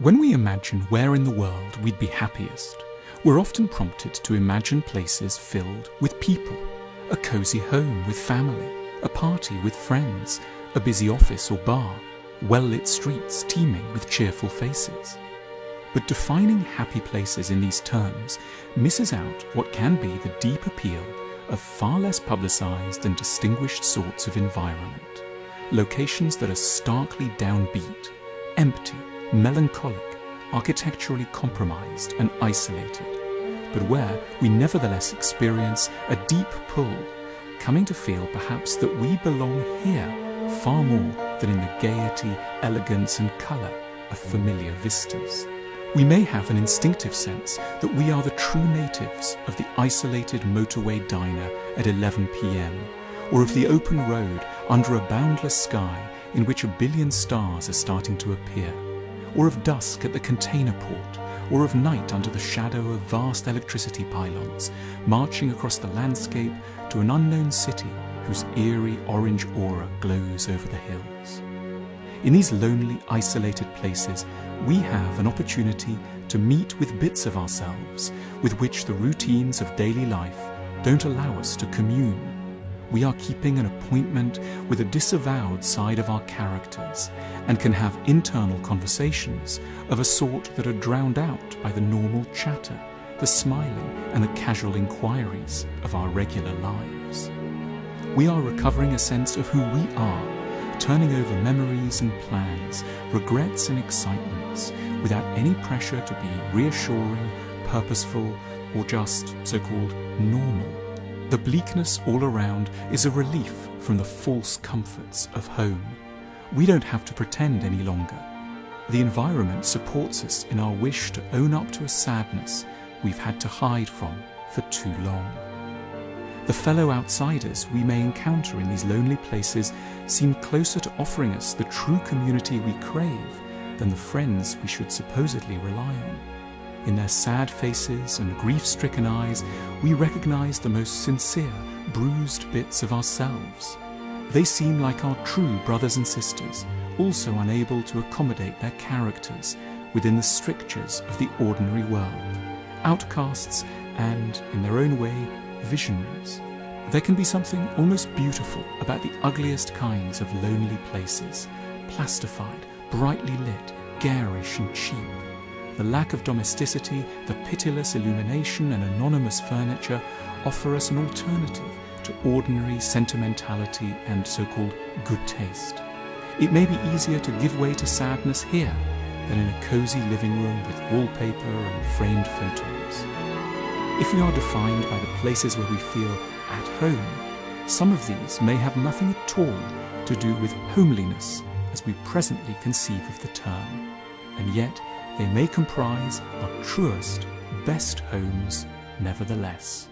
When we imagine where in the world we'd be happiest, we're often prompted to imagine places filled with people, a cozy home with family, a party with friends, a busy office or bar, well-lit streets teeming with cheerful faces. But defining happy places in these terms misses out what can be the deep appeal of far less publicized and distinguished sorts of environment, locations that are starkly downbeat, empty, melancholic, architecturally compromised and isolated, but where we nevertheless experience a deep pull, coming to feel perhaps that we belong here far more than in the gaiety, elegance and colour of familiar vistas. We may have an instinctive sense that we are the true natives of the isolated motorway diner at 11 p.m, or of the open road under a boundless sky in which a billion stars are starting to appear, or of dusk at the container port, or of night under the shadow of vast electricity pylons, marching across the landscape to an unknown city whose eerie orange aura glows over the hills. In these lonely, isolated places, we have an opportunity to meet with bits of ourselves with which the routines of daily life don't allow us to commune. We are keeping an appointment with a disavowed side of our characters and can have internal conversations of a sort that are drowned out by the normal chatter, the smiling and the casual inquiries of our regular lives. We are recovering a sense of who we are, turning over memories and plans, regrets and excitements, without any pressure to be reassuring, purposeful, or just so-called normal. The bleakness all around is a relief from the false comforts of home. We don't have to pretend any longer. The environment supports us in our wish to own up to a sadness we've had to hide from for too long. The fellow outsiders we may encounter in these lonely places seem closer to offering us the true community we crave than the friends we should supposedly rely on. In their sad faces and grief-stricken eyes, we recognize the most sincere, bruised bits of ourselves. They seem like our true brothers and sisters, also unable to accommodate their characters within the strictures of the ordinary world, outcasts and, in their own way, visionaries. There can be something almost beautiful about the ugliest kinds of lonely places, plastified, brightly lit, garish and cheap. The lack of domesticity, the pitiless illumination and anonymous furniture offer us an alternative to ordinary sentimentality and so-called good taste. It may be easier to give way to sadness here than in a cozy living room with wallpaper and framed photos. If we are defined by the places where we feel at home, some of these may have nothing at all to do with homeliness as we presently conceive of the term, and yet they may comprise our truest, best homes nevertheless.